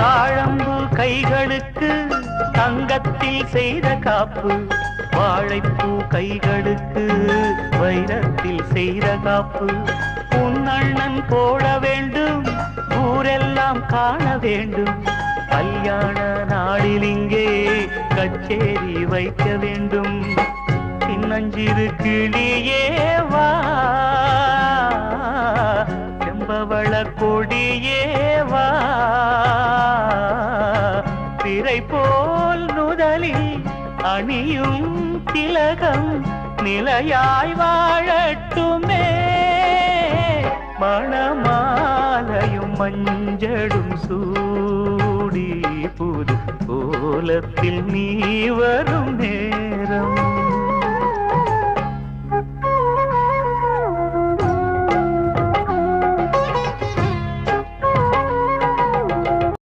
தாழம்பு கைகளுக்கு தங்கத்தில் செய்த காப்பு, வாழைப்பூ கைகளுக்கு வைரத்தில் செய்த காப்பு. உன் அண்ணன் போட வேண்டும், ஊரெல்லாம் காண வேண்டும். கல்யாண நாளில் இங்கே கச்சேரி வைக்க வேண்டும். சின்னஞ்சிறு கிளியே வா, செம்பவள கொடியே வா, திரை போல் நுதலில் அணியும் திலகம் நிலையாய் வாழட்டுமே. மணமாலையும் மஞ்சளும் சூடி புது கோலத்தில் நீ வரும் நேரம்